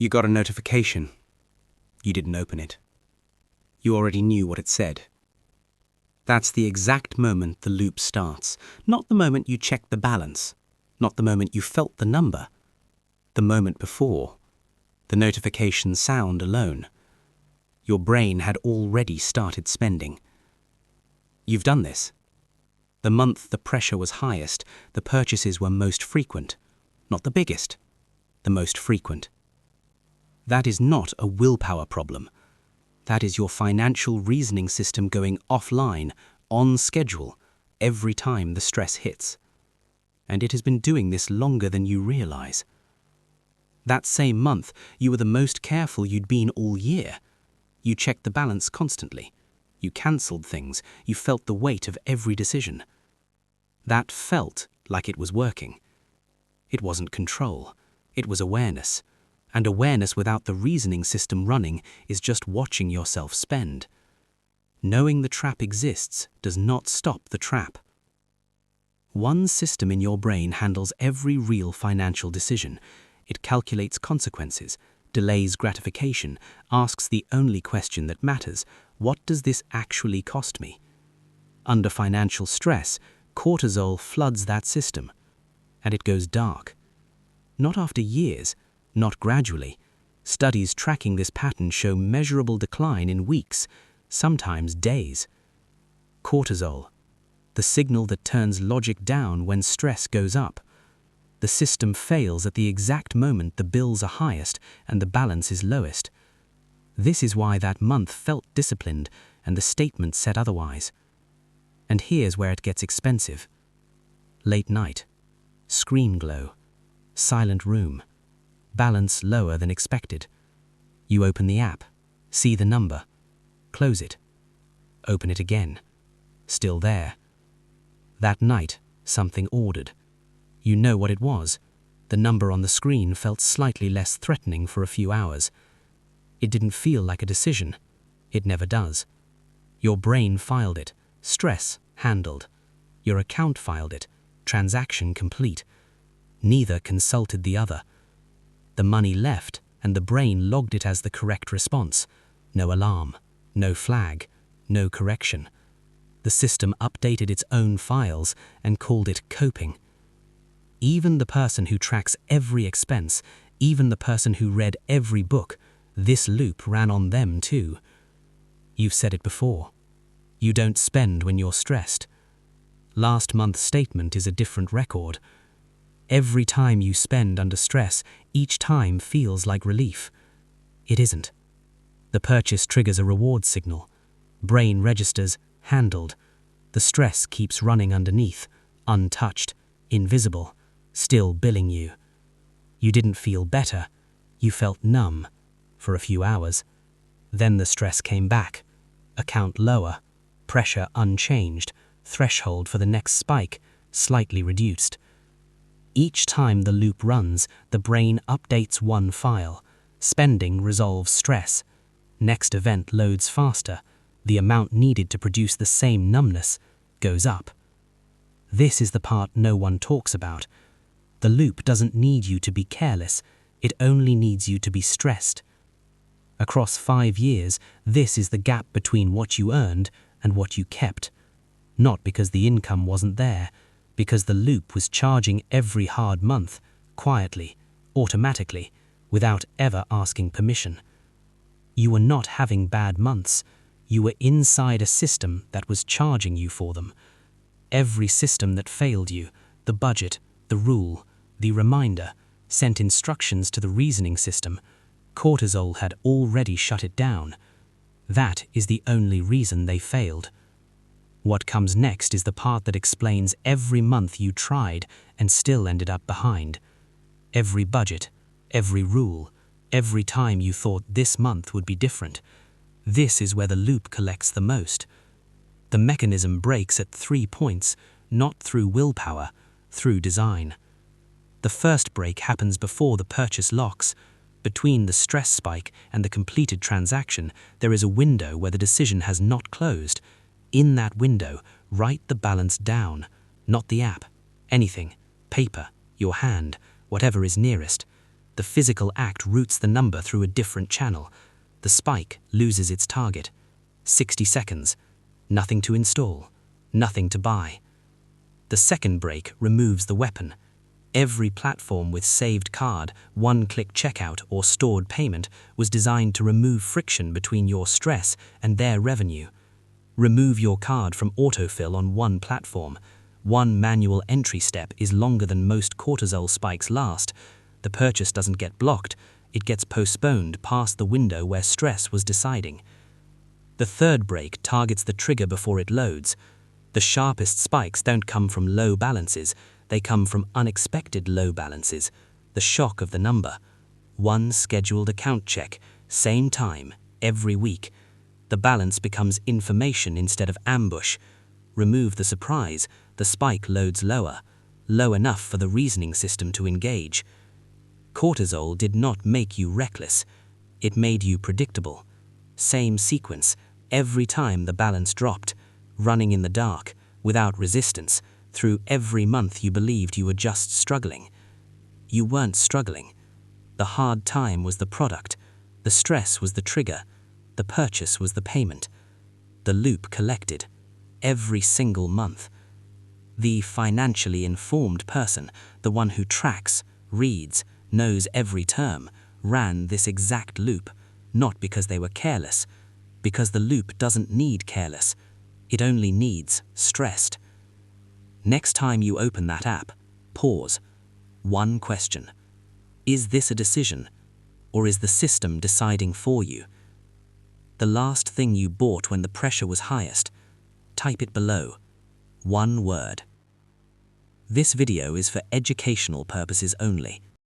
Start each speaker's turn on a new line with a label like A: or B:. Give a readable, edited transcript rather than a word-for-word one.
A: You got a notification. You didn't open it. You already knew what it said. That's the exact moment the loop starts, not the moment you checked the balance, not the moment you felt the number, the moment before, the notification sound alone. Your brain had already started spending. You've done this. The month the pressure was highest, the purchases were most frequent, not the biggest, the most frequent. That is not a willpower problem. That is your financial reasoning system going offline, on schedule, every time the stress hits. And it has been doing this longer than you realize. That same month, you were the most careful you'd been all year. You checked the balance constantly. You cancelled things. You felt the weight of every decision. That felt like it was working. It wasn't control. It was awareness. And awareness without the reasoning system running is just watching yourself spend. Knowing the trap exists does not stop the trap. One system in your brain handles every real financial decision. It calculates consequences, delays gratification, asks the only question that matters: what does this actually cost me? Under financial stress, cortisol floods that system, and it goes dark. Not after years, not gradually. Studies tracking this pattern show measurable decline in weeks, sometimes days. Cortisol, the signal that turns logic down when stress goes up. The system fails at the exact moment the bills are highest and the balance is lowest. This is why that month felt disciplined and the statement said otherwise. And here's where it gets expensive. Late night, screen glow, silent room, balance lower than expected. You open the app, see the number, close it, open it again, still there. That night, something ordered. You know what it was. The number on the screen felt slightly less threatening for a few hours. It didn't feel like a decision. It never does. Your brain filed it, stress handled. Your account filed it, transaction complete. Neither consulted the other. The money left, and the brain logged it as the correct response. No alarm, no flag, no correction. The system updated its own files and called it coping. Even the person who tracks every expense, even the person who read every book, this loop ran on them too. You've said it before. You don't spend when you're stressed. Last month's statement is a different record. Every time you spend under stress, each time feels like relief. It isn't. The purchase triggers a reward signal. Brain registers, handled. The stress keeps running underneath, untouched, invisible, still billing you. You didn't feel better. You felt numb for a few hours. Then the stress came back. Account lower, pressure unchanged, threshold for the next spike slightly reduced. Each time the loop runs, the brain updates one file. Spending resolves stress. Next event loads faster. The amount needed to produce the same numbness goes up. This is the part no one talks about. The loop doesn't need you to be careless. It only needs you to be stressed. Across 5 years, this is the gap between what you earned and what you kept. Not because the income wasn't there, because the loop was charging every hard month, quietly, automatically, without ever asking permission. You were not having bad months. You were inside a system that was charging you for them. Every system that failed you, the budget, the rule, the reminder, sent instructions to the reasoning system. Cortisol had already shut it down. That is the only reason they failed. What comes next is the part that explains every month you tried and still ended up behind. Every budget, every rule, every time you thought this month would be different. This is where the loop collects the most. The mechanism breaks at 3 points, not through willpower, through design. The first break happens before the purchase locks. Between the stress spike and the completed transaction, there is a window where the decision has not closed. In that window, write the balance down, not the app. Anything, paper, your hand, whatever is nearest.
B: The physical act routes the number through a different channel. The spike loses its target. 60 seconds. Nothing to install. Nothing to buy. The second break removes the weapon. Every platform with saved card, one-click checkout, or stored payment was designed to remove friction between your stress and their revenue. Remove your card from autofill on one platform. One manual entry step is longer than most cortisol spikes last. The purchase doesn't get blocked, it gets postponed past the window where stress was deciding. The third break targets the trigger before it loads. The sharpest spikes don't come from low balances, they come from unexpected low balances. The shock of the number. One scheduled account check, same time, every week. The balance becomes information instead of ambush. Remove the surprise, the spike loads lower, low enough for the reasoning system to engage. Cortisol did not make you reckless, it made you predictable. Same sequence, every time the balance dropped, running in the dark, without resistance, through every month you believed you were just struggling. You weren't struggling. The hard time was the product, the stress was the trigger, the purchase was the payment. The loop collected, every single month. The financially informed person, the one who tracks, reads, knows every term, ran this exact loop, not because they were careless, because the loop doesn't need careless, it only needs stressed. Next time you open that app, pause. One question. Is this a decision, or is the system deciding for you? The last thing you bought when the pressure was highest, type it below. One word. This video is for educational purposes only.